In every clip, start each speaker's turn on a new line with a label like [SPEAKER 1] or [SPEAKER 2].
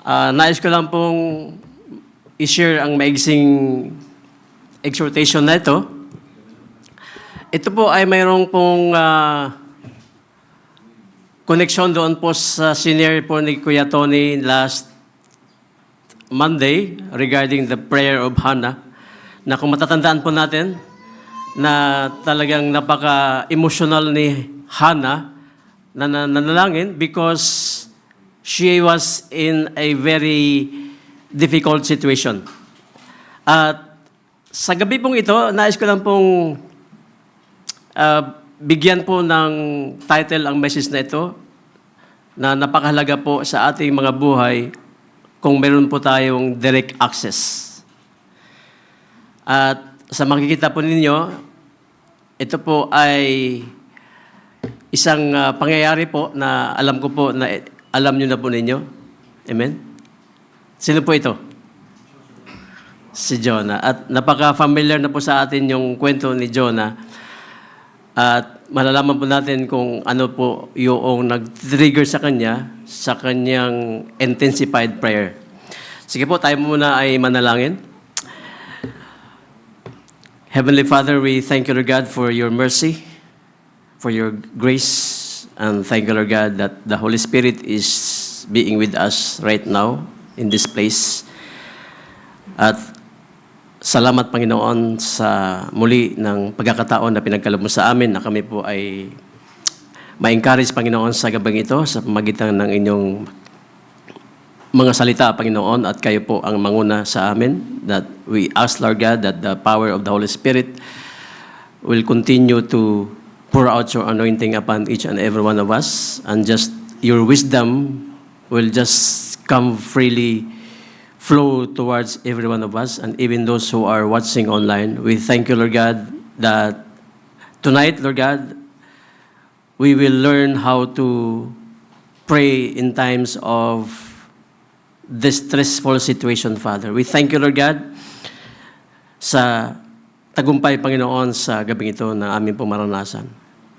[SPEAKER 1] Nais ko lang pong i-share ang maigsing exhortation na ito. Ito po ay mayroong pong connection doon po sa senior po ni Kuya Tony last Monday regarding the prayer of Hannah, na kung matatandaan po natin na talagang napaka-emotional ni Hannah na nanalangin because she was in a very difficult situation. At sa gabi pong ito, nais ko lang pong bigyan po ng title ang message na ito na napakahalaga po sa ating mga buhay kung meron po tayong direct access. At sa makikita po ninyo, ito po ay isang pangyayari po na alam ko po na alam nyo na po ninyo. Amen? Sino po ito? Si Jonah. At napaka-familiar na po sa atin yung kwento ni Jonah. At malalaman po natin kung ano po yung nag-trigger sa kanyang intensified prayer. Sige po, tayo muna ay manalangin. Heavenly Father, we thank you, Lord God, for your mercy, for your grace, and thank you, Lord God, that the Holy Spirit is being with us right now in this place. At salamat, Panginoon, sa muli ng pagkakataon na pinagkaloob mo sa amin na kami po ay ma-encourage, Panginoon, sa gabing ito sa pamagitan ng inyong mga salita, Panginoon, at kayo po ang manguna sa amin. That we ask, Lord God, that the power of the Holy Spirit will continue to pour out your anointing upon each and every one of us, and just your wisdom will just come freely flow towards every one of us, and even those who are watching online. We thank you, Lord God, that tonight, Lord God, we will learn how to pray in times of distressful situation, Father. We thank you, Lord God, sa tagumpay, Panginoon, sa gabing ito na aming pumaranasan.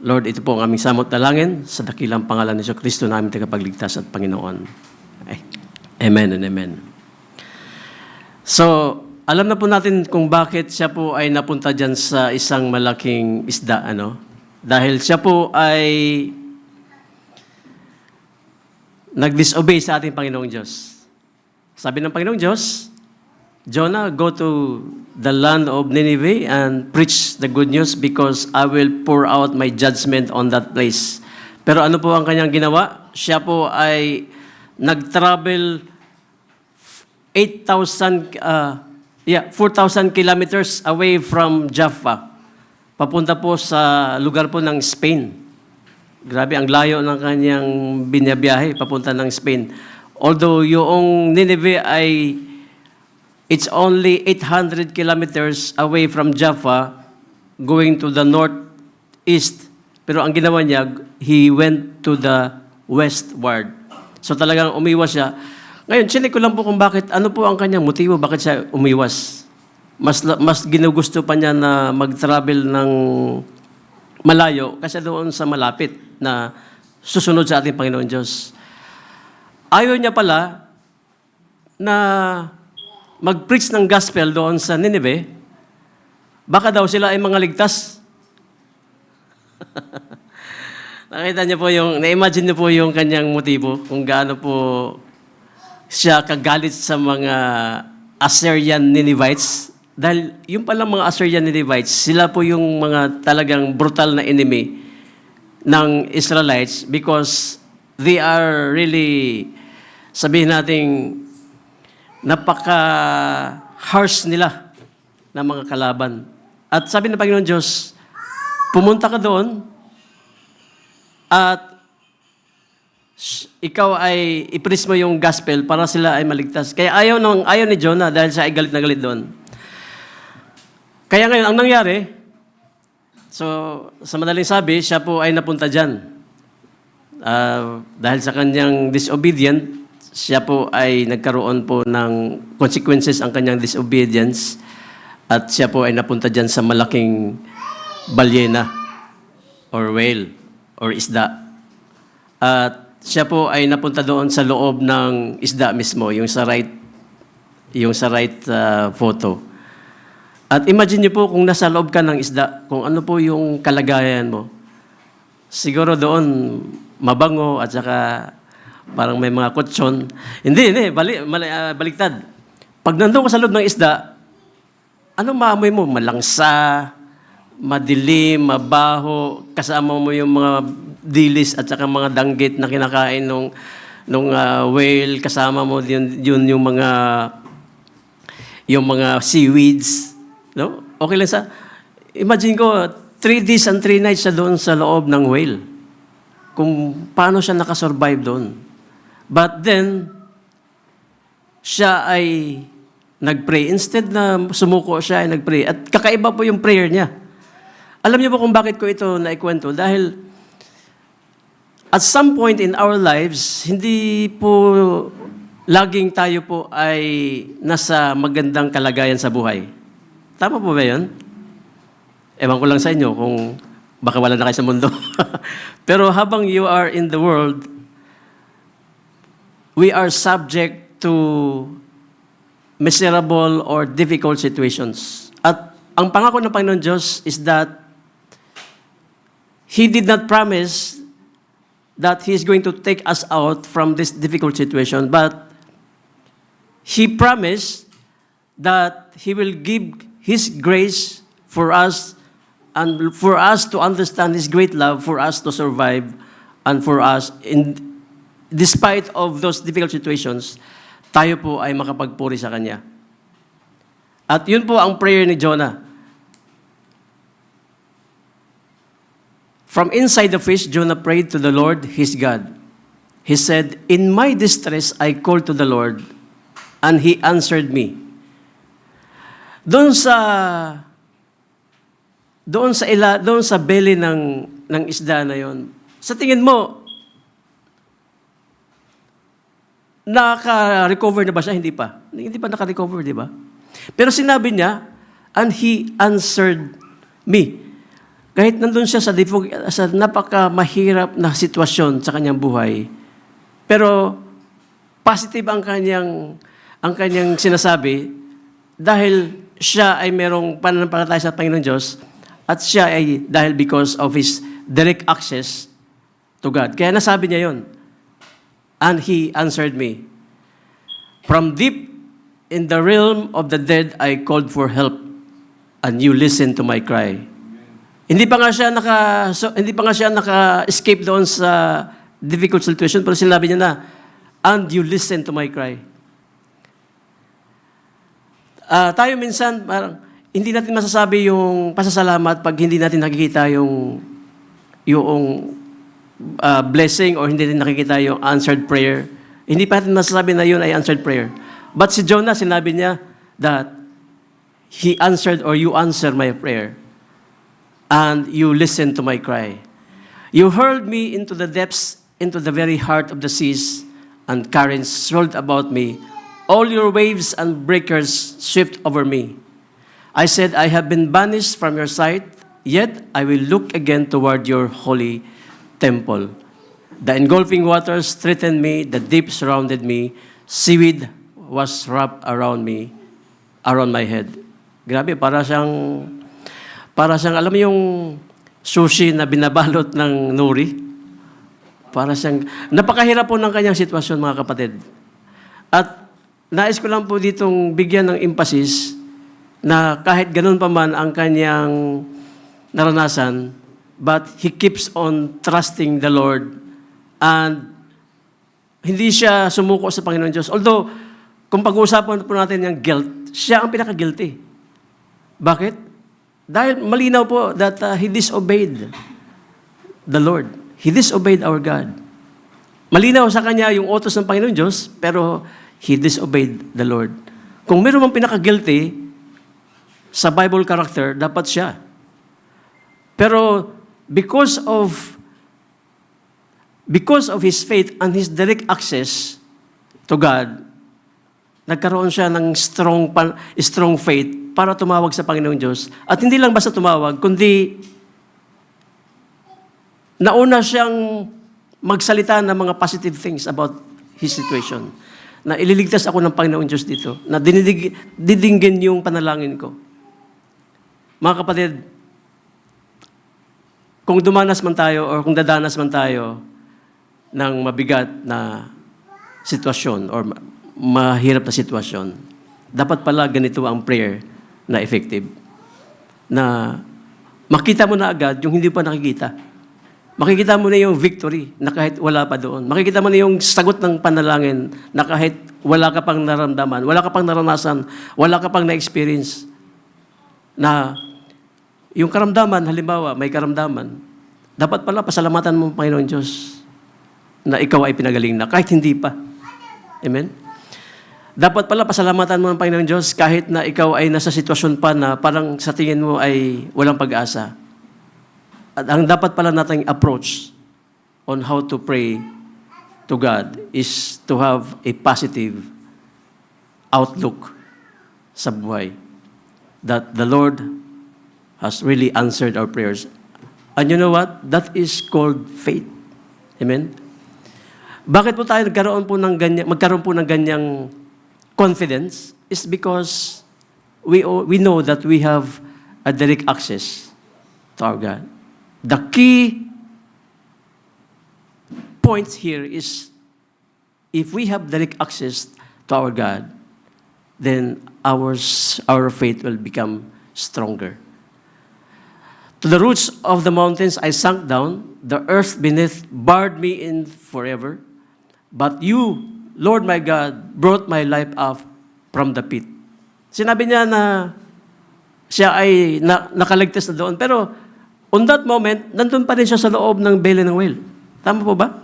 [SPEAKER 1] Lord, ito po ang aming samot dalangin sa dakilang pangalan ni Kristo na aming tagapagligtas at Panginoon. Amen and amen. So, alam na po natin kung bakit siya po ay napunta dyan sa isang malaking isda, Dahil siya po ay nag-disobey sa ating Panginoong Diyos. Sabi ng Panginoong Diyos, Jonah, go to the land of Nineveh and preach the good news because I will pour out my judgment on that place. Pero ano po ang kanyang ginawa? Siya po ay nag-travel 4,000 kilometers away from Jaffa. Papunta po sa lugar po ng Spain. Grabe, ang layo ng kanyang binabiyahe papunta ng Spain. Although yung Nineveh ay it's only 800 kilometers away from Jaffa going to the northeast. Pero ang ginawa niya, he went to the westward. So talagang umiwas siya. Ngayon, chinik ko lang po kung ano po ang kanyang motibo, bakit siya umiwas. Mas ginugusto pa niya na mag-travel ng malayo kasi doon sa malapit na susunod sa ating Panginoon Diyos. Ayaw niya pala na mag-preach ng gospel doon sa Nineveh, baka daw sila ay mga ligtas. Nakita niyo po na-imagine niyo po yung kanyang motibo, kung gaano po siya kagalit sa mga Assyrian Ninevites. Dahil yung palang mga Assyrian Ninevites, sila po yung mga talagang brutal na enemy ng Israelites because they are really, sabihin natin, napaka-harsh nila na mga kalaban. At sabi ng Panginoon Diyos, pumunta ka doon at ikaw ay i-preach mo yung gospel para sila ay maligtas. Kaya ayaw ni Jonah dahil siya ay galit na galit doon. Kaya ngayon, ang nangyari, so sa madaling sabi, siya po ay napunta dyan. Dahil sa kanyang disobedient, siya po ay nagkaroon po ng consequences ang kanyang disobedience at siya po ay napunta dyan sa malaking balyena or whale or isda. At siya po ay napunta doon sa loob ng isda mismo, yung sa right photo. At imagine niyo po kung nasa loob ka ng isda, kung ano po yung kalagayan mo. Siguro doon mabango at saka parang may mga kutsyon. Hindi, baliktad. Pag nandun ka sa loob ng isda, anong maamoy mo? Malangsa, madilim, mabaho, kasama mo yung mga dilis at saka mga danggit na kinakain nung whale, kasama mo yun yung mga seaweeds, no? Okay lang imagine ko 3 days and 3 nights siya doon sa loob ng whale. Kung paano siya nakasurvive doon. But then siya ay nagpray. Instead na sumuko siya ay nagpray. At kakaiba po yung prayer niya. Alam niyo po kung bakit ko ito naikwento? Dahil at some point in our lives, hindi po laging tayo po ay nasa magandang kalagayan sa buhay. Tama po ba yun? Ewan ko lang sa inyo kung baka wala na kayo sa mundo. Pero habang you are in the world, we are subject to miserable or difficult situations. At ang pangako ng Panginoon Diyos is that He did not promise that He is going to take us out from this difficult situation, but He promised that He will give His grace for us and for us to understand His great love, for us to survive, and for us, despite of those difficult situations, tayo po ay makapagpuri sa Kanya. At yun po ang prayer ni Jonah. From inside the fish, Jonah prayed to the Lord, his God. He said, "In my distress, I called to the Lord, and He answered me." Doon sa belly ng isda na yon. Sa tingin mo, naka-recover na ba siya? Hindi pa. Hindi pa naka-recover, di ba? Pero sinabi niya, and He answered me. Kahit nandun siya sa napaka-mahirap na sitwasyon sa kanyang buhay, pero positive ang kanyang sinasabi dahil siya ay merong pananampalataya sa Panginoon Diyos at siya ay dahil because of his direct access to God. Kaya nasabi niya yon. And He answered me. From deep in the realm of the dead, I called for help, and You listened to my cry. Hindi pa nga siya naka-escape doon sa difficult situation, pero sinabi niya na, and You listened to my cry. Tayo minsan, parang, hindi natin masasabi yung pasasalamat pag hindi natin nakikita yung blessing or hindi natin nakikita yung answered prayer. Hindi pa natin masasabi na yun ay answered prayer. But si Jonah, sinabi niya that he answered or You answered my prayer and You listened to my cry. You hurled me into the depths, into the very heart of the seas, and currents swirled about me. All Your waves and breakers swept over me. I said, I have been banished from Your sight, yet I will look again toward Your holy temple. The engulfing waters threatened me, the deep surrounded me, seaweed was wrapped around me, around my head. Grabe, para siyang, alam mo yung sushi na binabalot ng nori? Para siyang, napakahirap po ng kanyang sitwasyon, mga kapatid. At nais ko lang po ditong bigyan ng emphasis na kahit ganun pa man ang kanyang naranasan, but he keeps on trusting the Lord and hindi siya sumuko sa Panginoon Diyos. Although, kung pag-uusapan po natin yung guilt, siya ang pinaka-guilty. Bakit? Dahil malinaw po that he disobeyed the Lord. He disobeyed our God. Malinaw sa kanya yung utos ng Panginoon Diyos, pero he disobeyed the Lord. Kung meron mang pinaka-guilty sa Bible character, dapat siya. Pero because of his faith and his direct access to God, nagkaroon siya ng strong faith para tumawag sa Panginoong Diyos. At hindi lang basta tumawag, kundi nauna siyang magsalita ng mga positive things about his situation. Na ililigtas ako ng Panginoon Diyos dito. Na didinggin yung panalangin ko. Mga kapatid, kung dumanas man tayo o kung dadanas man tayo ng mabigat na sitwasyon or mahirap na sitwasyon, dapat pala ganito ang prayer na effective. Na makita mo na agad yung hindi pa nakikita. Makikita mo na yung victory na kahit wala pa doon. Makikita mo na yung sagot ng panalangin na kahit wala ka pang naramdaman, wala ka pang naranasan, wala ka pang na-experience. Na yung karamdaman, halimbawa, may karamdaman, dapat pala pasalamatan mo, Panginoon Diyos, na ikaw ay pinagaling na, kahit hindi pa. Amen? Dapat pala pasalamatan mo ng Panginoon Diyos kahit na ikaw ay nasa sitwasyon pa na parang sa tingin mo ay walang pag-asa. At ang dapat pala nating approach on how to pray to God is to have a positive outlook sa buhay. That the Lord has really answered our prayers. And you know what? That is called faith. Amen? Bakit po tayo magkaroon po ng ganyang confidence? Is because we know that we have a direct access to our God. The key point here is if we have direct access to our God, then our faith will become stronger. To the roots of the mountains I sank down, the earth beneath barred me in forever. But you, Lord my God, brought my life up from the pit. Sinabi niya na siya ay nakaligtas na doon. Pero on that moment, nandun pa rin siya sa loob ng belly ng whale. Tama po ba?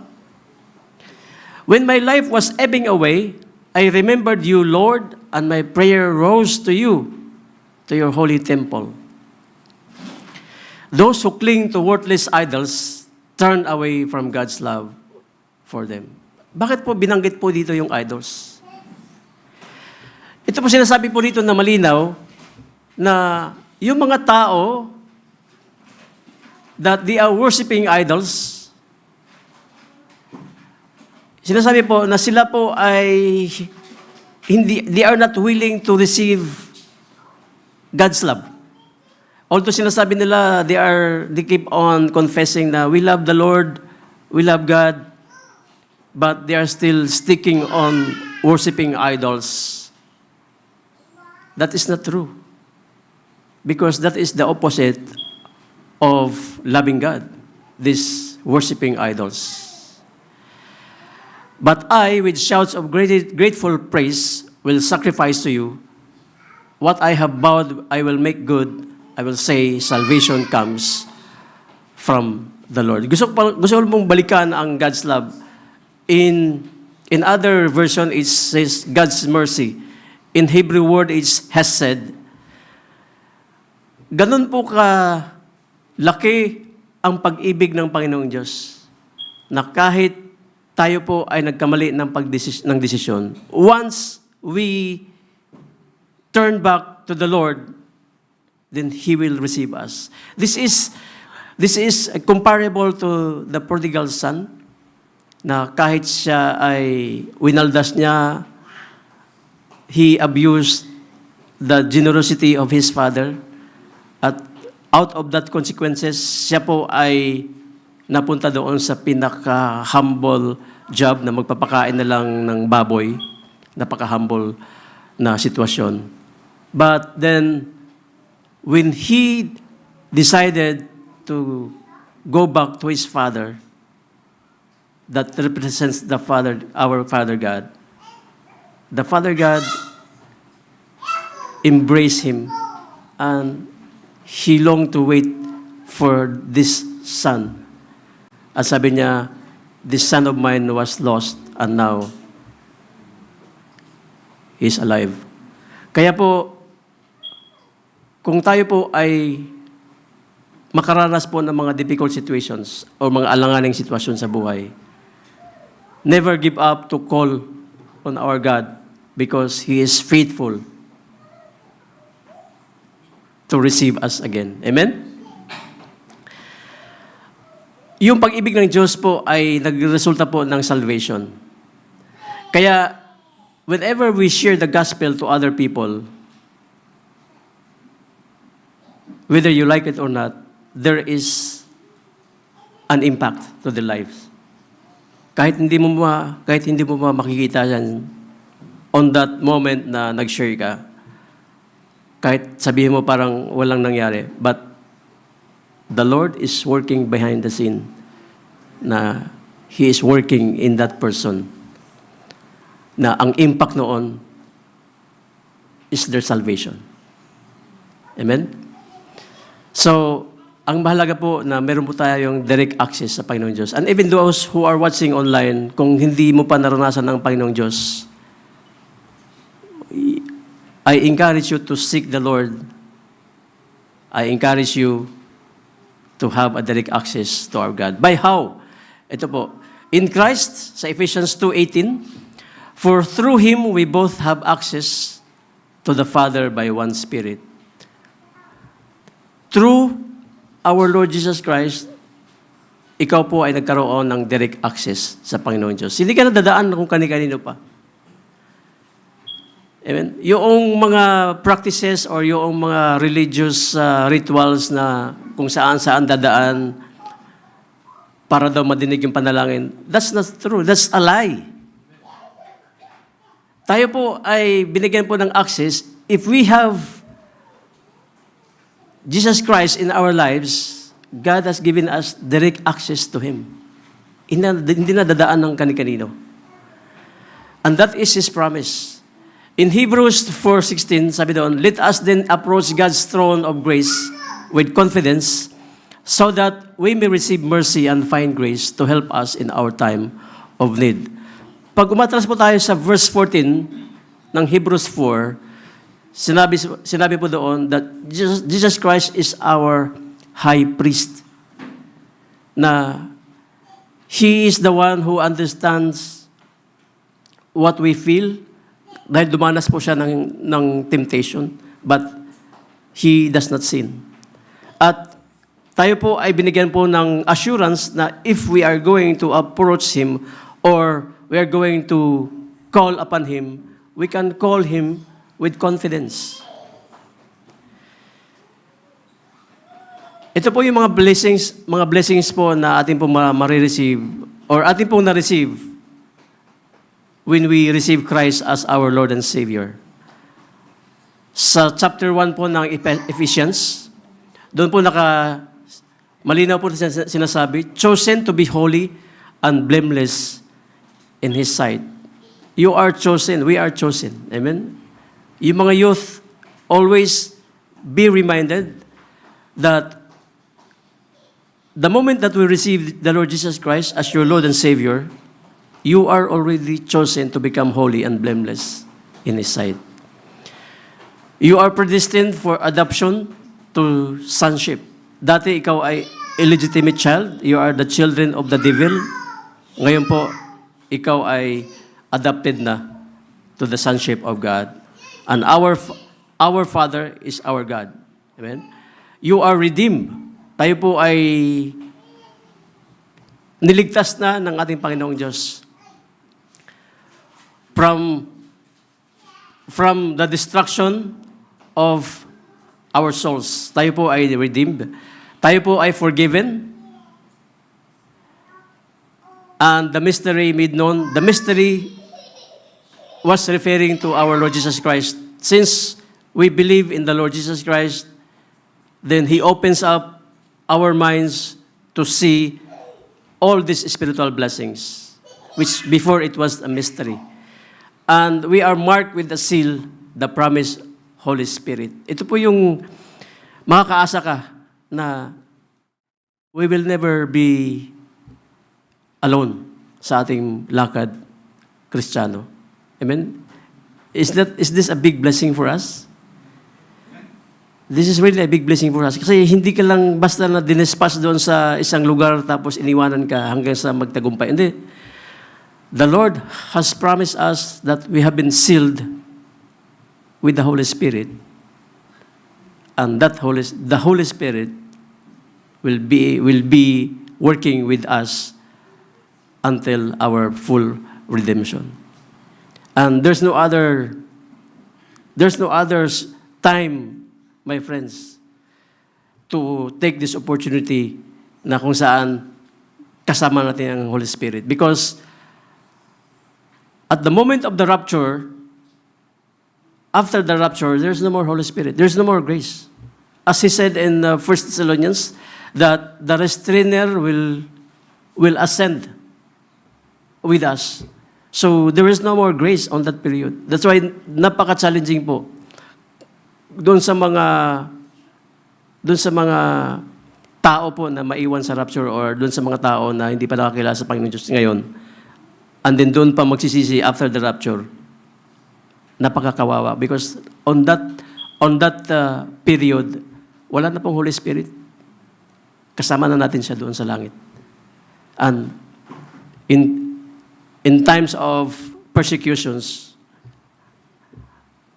[SPEAKER 1] When my life was ebbing away, I remembered you, Lord, and my prayer rose to you, to your holy temple. Those who cling to worthless idols turn away from God's love for them. Bakit po binanggit po dito yung idols? Ito po sinasabi po dito na malinaw na yung mga tao that they are worshiping idols, sinasabi po na sila po ay they are not willing to receive God's love. Although sinasabi nila, they keep on confessing na we love the Lord, we love God, but they are still sticking on worshiping idols. That is not true. Because that is the opposite of loving God, this worshiping idols. But I, with shouts of grateful praise, will sacrifice to you. What I have vowed, I will make good. I will say, salvation comes from the Lord. Gusto ko mong balikan ang God's love. In other version, it says God's mercy. In Hebrew word, it's hesed. Ganun po ka laki ang pag-ibig ng Panginoong Diyos na kahit tayo po ay nagkamali ng desisyon, once we turn back to the Lord, then He will receive us. This is comparable to the prodigal son, na kahit siya ay winaldas niya, he abused the generosity of his father, at out of that consequences, siya po ay napunta doon sa pinaka-humble job na magpapakain na lang ng baboy, napaka-humble na sitwasyon. But then, when he decided to go back to his father, that represents the Father, our Father God, the Father God embraced him, and he longed to wait for this son. At sabi niya, this son of mine was lost and now he's alive. Kaya po, kung tayo po ay makaranas po ng mga difficult situations o mga alanganing sitwasyon sa buhay, never give up to call on our God because He is faithful to receive us again. Amen? yung pag-ibig ng Diyos po ay nagresulta po ng salvation. Kaya, whenever we share the gospel to other people, whether you like it or not, there is an impact to their lives. Kahit hindi mo makikita yan on that moment na nag-share ka, kahit sabihin mo parang walang nangyari, but the Lord is working behind the scene na He is working in that person na ang impact noon is their salvation. Amen? So, ang mahalaga po na meron po tayong direct access sa Panginoong Diyos. And even those who are watching online, kung hindi mo pa naranasan ang Panginoong Diyos, I encourage you to seek the Lord. I encourage you to have a direct access to our God. By how? Ito po. In Christ, sa Ephesians 2:18, for through Him we both have access to the Father by one Spirit. Through our Lord Jesus Christ, ikaw po ay nagkaroon ng direct access sa Panginoon Diyos. Hindi ka nadadaan kung kani-kanino pa. Amen? Yung mga practices or yung mga religious rituals na kung saan-saan dadaan para daw madinig yung panalangin, that's not true. That's a lie. Tayo po ay binigyan po ng access if we have Jesus Christ in our lives. God has given us direct access to Him. Hindi na dadaan ng kani-kanino. And that is His promise. In Hebrews 4:16, sabi doon, let us then approach God's throne of grace with confidence so that we may receive mercy and find grace to help us in our time of need. Pag umatras po tayo sa verse 14 ng Hebrews 4, sinabi po doon that Jesus Christ is our high priest. Na He is the one who understands what we feel dahil dumanas po siya ng temptation, but He does not sin. At tayo po ay binigyan po ng assurance na if we are going to approach Him or we are going to call upon Him, we can call Him with confidence. Ito po yung mga blessings po na ating po marireceive or ating po na-receive when we receive Christ as our Lord and Savior. Sa chapter 1 po ng Ephesians, doon po malinaw po sinasabi, chosen to be holy and blameless in His sight. You are chosen. We are chosen. Amen? Yung mga youth, always be reminded that the moment that we receive the Lord Jesus Christ as your Lord and Savior, you are already chosen to become holy and blameless in His sight. You are predestined for adoption to sonship. Dati ikaw ay illegitimate child. You are the children of the devil. Ngayon po, ikaw ay adopted na to the sonship of God. And our Father is our God. Amen? You are redeemed. Tayo po ay niligtas na ng ating Panginoong Diyos from the destruction of our souls. Tayo po ay redeemed. Tayo po ay forgiven. And the mystery made known, the mystery was referring to our Lord Jesus Christ. Since we believe in the Lord Jesus Christ, then He opens up our minds to see all these spiritual blessings, which before it was a mystery. And we are marked with the seal, the promised Holy Spirit. Ito po yung makakaasa ka na we will never be alone sa ating lakad Kristiyano. Amen? Is this a big blessing for us? This is really a big blessing for us. Kasi hindi ka lang basta na dinespas doon sa isang lugar tapos iniwanan ka hanggang sa magtagumpay. Hindi. The Lord has promised us that we have been sealed with the Holy Spirit. And the Holy Spirit will be working with us until our full redemption. And there's no other time, my friends, to take this opportunity na kung saan kasama natin ang Holy Spirit. Because at the moment of the rapture, after the rapture, there's no more Holy Spirit. There's no more grace. As he said in 1 Thessalonians, that the restrainer will ascend with us. So there is no more grace on that period. That's why napaka-challenging po doon sa mga tao po na maiwan sa rapture or doon sa mga tao na hindi pa nakakilala sa Panginoon Diyos ngayon. And then doon pa magsisisi after the rapture. Napakakawawa because on that period wala na pong Holy Spirit. Kasama na natin siya doon sa langit. And in times of persecutions,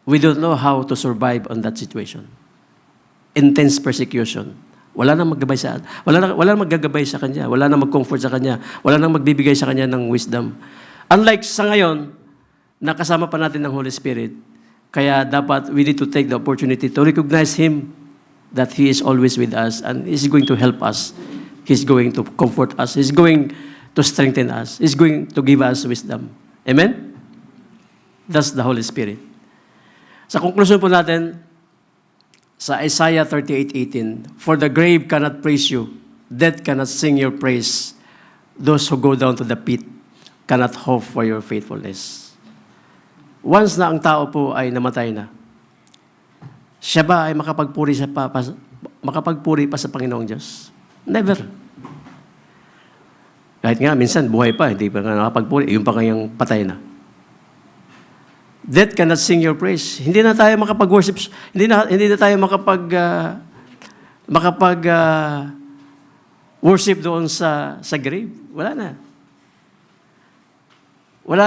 [SPEAKER 1] we don't know how to survive on that situation. Intense persecution. Wala nang maggabay sa kanya. Wala nang mag-comfort sa kanya. Wala nang magbibigay sa kanya ng wisdom. Unlike sa ngayon, nakasama pa natin ng Holy Spirit, kaya dapat we need to take the opportunity to recognize Him that He is always with us and He's going to help us. He's going to comfort us. He's going to strengthen us. He's going to give us wisdom. Amen? That's the Holy Spirit. Sa conclusion po natin, sa Isaiah 38:18, "For the grave cannot praise you, death cannot sing your praise. Those who go down to the pit cannot hope for your faithfulness." Once na ang tao po ay namatay na, siya ba ay makapagpuri pa sa Panginoong Diyos? Never. Kahit nga, minsan, buhay pa, hindi pa nga nakapagpuri, yung pa kanyang patay na. Death cannot sing your praise. Hindi na tayo makapag-worship, hindi na tayo worship doon sa grave. Wala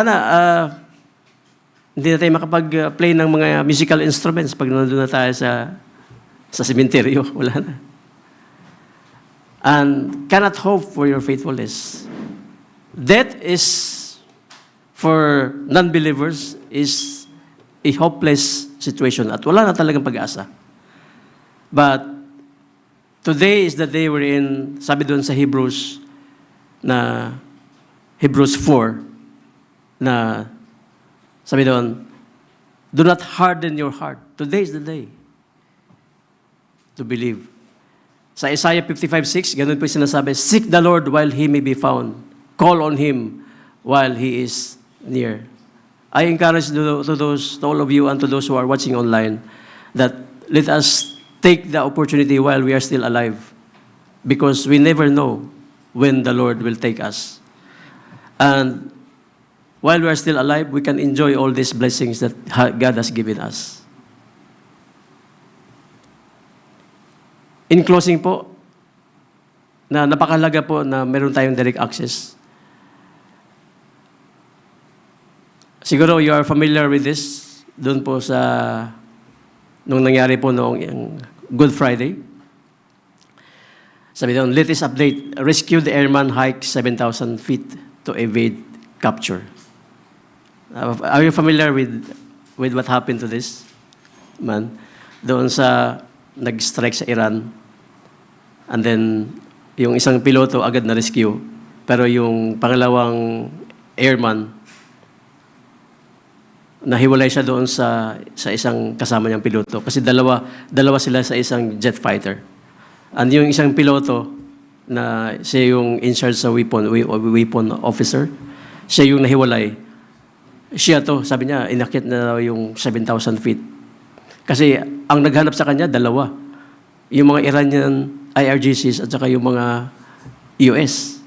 [SPEAKER 1] na. Hindi na tayo makapag-play ng mga musical instruments pag nandun na tayo sa sementeryo. Wala na. And cannot hope for your faithfulness. Death is, for non-believers, is a hopeless situation at wala na talagang pag-asa. But today is the day we're in, sabi doon sa Hebrews 4, na sabi doon, do not harden your heart. Today is the day to believe. Sa Isaiah 55:6, ganun po yung sinasabi, "Seek the Lord while He may be found. Call on Him while He is near." I encourage to all of you and to those who are watching online that let us take the opportunity while we are still alive because we never know when the Lord will take us. And while we are still alive, we can enjoy all these blessings that God has given us. In closing po, na napakahalaga po na meron tayong direct access. Siguro you are familiar with this doon po sa nung nangyari po noong Good Friday. Sabi doon, latest update, rescued airman hike 7,000 feet to evade capture. Are you familiar with what happened to this man? Doon sa nag-strike sa Iran. And then, yung isang piloto agad na rescue. Pero yung pangalawang airman, nahiwalay siya doon sa isang kasama niyang piloto. Kasi dalawa sila sa isang jet fighter. And yung isang piloto, na siya yung in charge sa weapon officer, siya yung nahiwalay. Siya to, sabi niya, inakyat na yung 7,000 feet. Kasi ang naghanap sa kanya, dalawa. Yung mga Iranian IRGCs at saka yung mga US.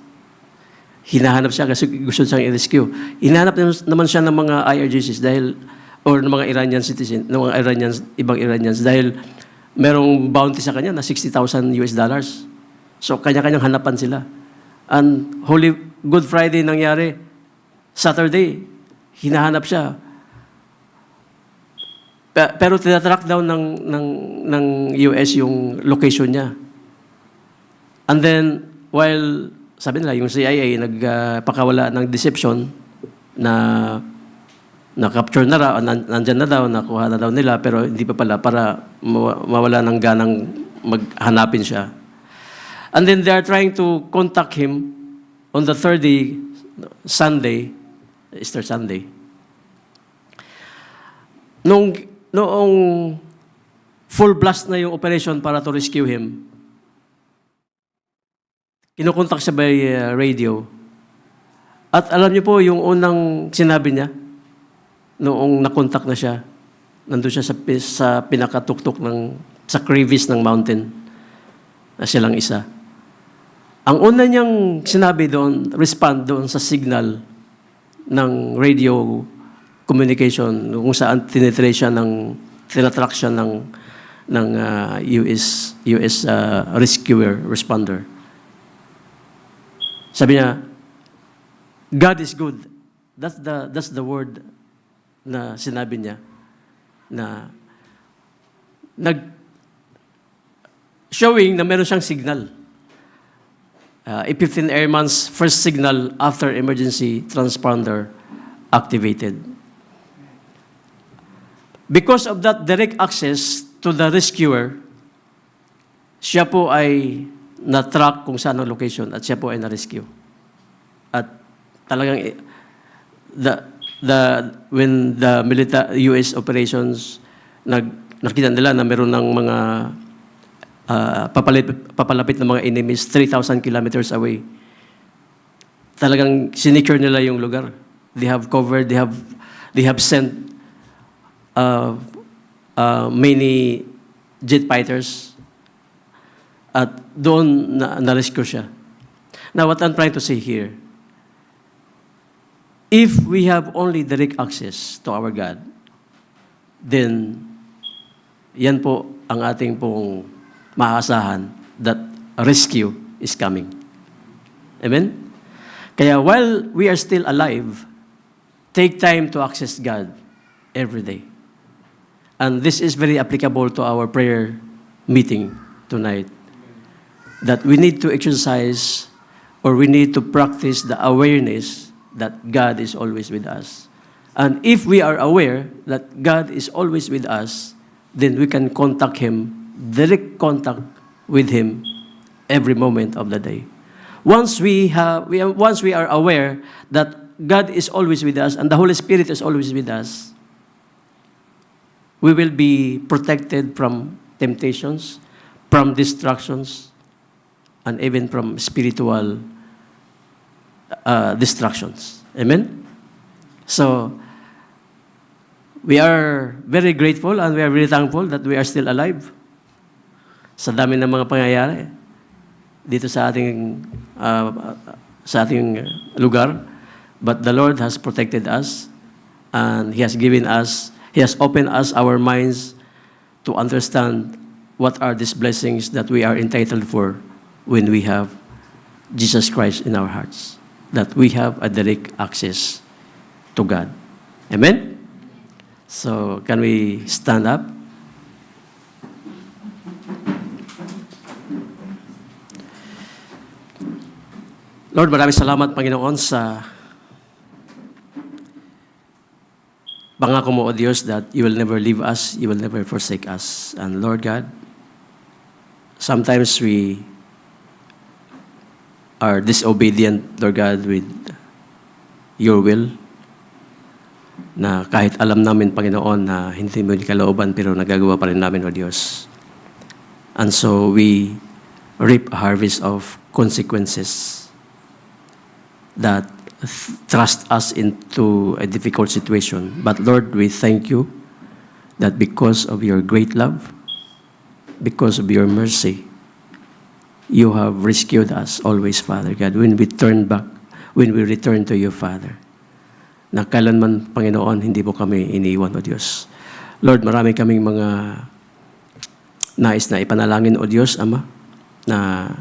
[SPEAKER 1] Hinahanap siya kasi gusto siyang i-rescue. Hinahanap naman siya ng mga IRGCs or ng mga Iranian citizen, ng mga ibang Iranians dahil merong bounty sa kanya na $60,000. So kanya-kanyang hanapan sila. And Good Friday nangyari, Saturday, hinahanap siya. Pero tinatrack down ng US yung location niya. And then, while, sabi nila, yung CIA nagpakawala ng deception na na-capture na raw, nandyan na daw, nakuha na daw nila, pero hindi pa pala para mawala ng ganang maghanapin siya. And then they are trying to contact him on the third day, Sunday, Easter Sunday. Noong full blast na yung operation para to rescue him, kinukontak siya by radio. At alam niyo po, yung unang sinabi niya, noong nakontak na siya, nandun siya sa pinakatuktok sa crevice ng mountain, na siya lang isa. Ang una niyang sinabi doon, respond doon sa signal ng radio communication, kung saan tinitrace siya tinatrack siya ng US rescuer, responder. Sabi niya, God is good. That's the word na sinabi niya, na showing na meron siyang signal. A-15 Airman's first signal after emergency transponder activated. Because of that direct access to the rescuer, siya po ay na-track kung saan ang location at siya po ay na-rescue. At talagang when the US operations nakita nila na meron ng mga papalapit ng mga enemies 3,000 kilometers away. Talagang sinecure nila yung lugar. They have covered, they have sent many jet fighters at doon na-rescue siya. Now, what I'm trying to say here, if we have only direct access to our God, then yan po ang ating pong maasahan that rescue is coming. Amen? Kaya while we are still alive, take time to access God every day. And this is very applicable to our prayer meeting tonight. That we need to exercise or we need to practice the awareness that God is always with us. And if we are aware that God is always with us, then we can contact Him, direct contact with Him every moment of the day. Once we are aware that God is always with us and the Holy Spirit is always with us, we will be protected from temptations, from distractions, and even from spiritual distractions. Amen? So, we are very grateful and we are very thankful that we are still alive sa dami ng mga pangyayari dito sa ating lugar. But the Lord has protected us and He has opened us our minds to understand what are these blessings that we are entitled for when we have Jesus Christ in our hearts, that we have a direct access to God. Amen? So, can we stand up? Lord, maraming salamat, Panginoon, sa pangako mo, O Diyos, that you will never leave us, you will never forsake us. And Lord God, sometimes we are disobedient, Lord God, with your will, na kahit alam namin, Panginoon, na hindi mo yung kalooban, pero nagagawa pa rin namin, O Diyos. And so we reap a harvest of consequences that thrust us into a difficult situation. But Lord, we thank you that because of your great love, because of your mercy, you have rescued us always, Father God, when we return to you, Father. Na kailanman, Panginoon, hindi mo kami iniiwan, O Diyos. Lord, marami kaming mga nais na ipanalangin, O Diyos, Ama, na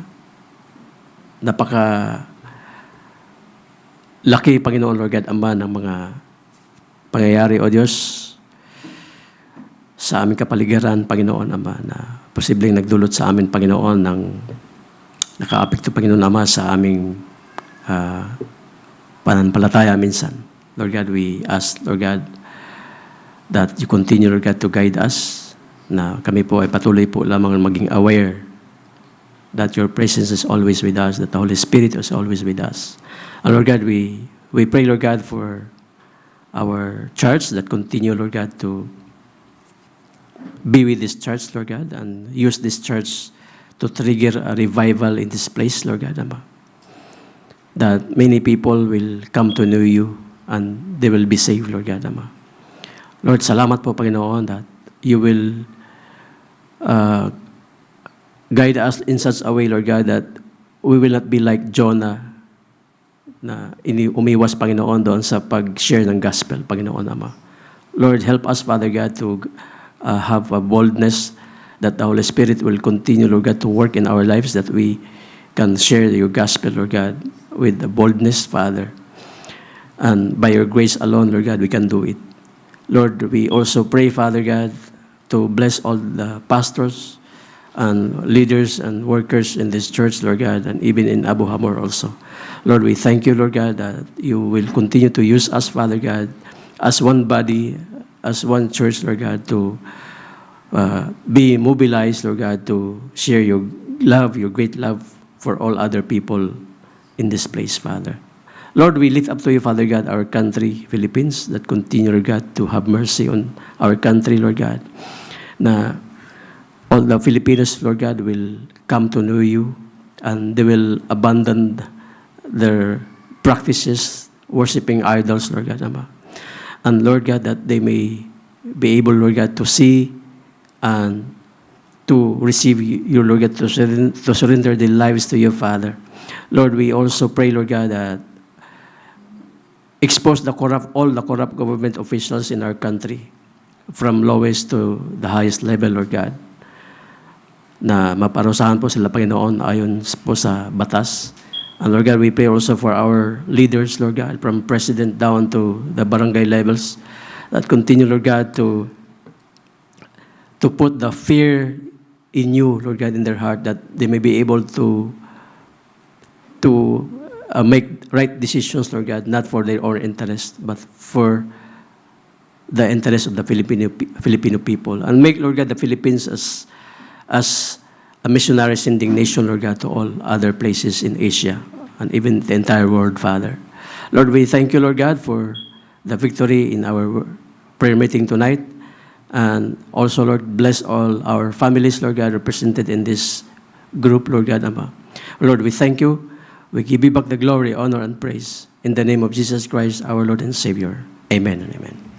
[SPEAKER 1] laki, Panginoon, Lord God, Ama, ng mga pangyayari, O Diyos, sa aming kapaligiran, Panginoon, Ama, na posibleng nagdulot sa amin, Panginoon, ng nakaapekto, Panginoon Ama, sa aming pananampalataya minsan. Lord God, we ask, Lord God, that you continue, Lord God, to guide us, na kami po ay patuloy po lamang maging aware that your presence is always with us, that the Holy Spirit is always with us. And Lord God, we pray, Lord God, for our church, that continue, Lord God, to be with this church, Lord God, and use this church to trigger a revival in this place, Lord God, Ama. That many people will come to know you and they will be saved, Lord God, Ama. Lord, salamat po, Panginoon, that you will guide us in such a way, Lord God, that we will not be like Jonah na umiwas, Panginoon, doon sa pag-share ng gospel, Panginoon Ama. Lord, help us, Father God, to have a boldness that the Holy Spirit will continue, Lord God, to work in our lives, that we can share your gospel, Lord God, with the boldness, Father. And by your grace alone, Lord God, we can do it. Lord, we also pray, Father God, to bless all the pastors and leaders and workers in this church, Lord God, and even in Abu Hamor also. Lord, we thank you, Lord God, that you will continue to use us, Father God, as one body, as one church, Lord God, to be mobilized, Lord God, to share your love, your great love for all other people in this place, Father. Lord, we lift up to you, Father God, our country, Philippines, that continue, Lord God, to have mercy on our country, Lord God, na all the Filipinos, Lord God, will come to know you and they will abandon their practices, worshiping idols, Lord God, Ama. And Lord God, that they may be able, Lord God, to see and to receive you, Lord God, to surrender their lives to your Father. Lord, we also pray, Lord God, that expose all the corrupt government officials in our country, from lowest to the highest level, Lord God, na maparusahan po sila, Panginoon, ayon po sa batas. And Lord God, we pray also for our leaders, Lord God, from president down to the barangay levels, that continue, Lord God, to put the fear in you, Lord God, in their heart, that they may be able to make right decisions, Lord God, not for their own interest, but for the interest of the Filipino people. And make, Lord God, the Philippines as a missionary sending nation, Lord God, to all other places in Asia and even the entire world, Father. Lord, we thank you, Lord God, for the victory in our prayer meeting tonight. And also, Lord, bless all our families, Lord God, represented in this group, Lord God, Ama. Lord, we thank you. We give you back the glory, honor, and praise. In the name of Jesus Christ, our Lord and Savior. Amen and amen.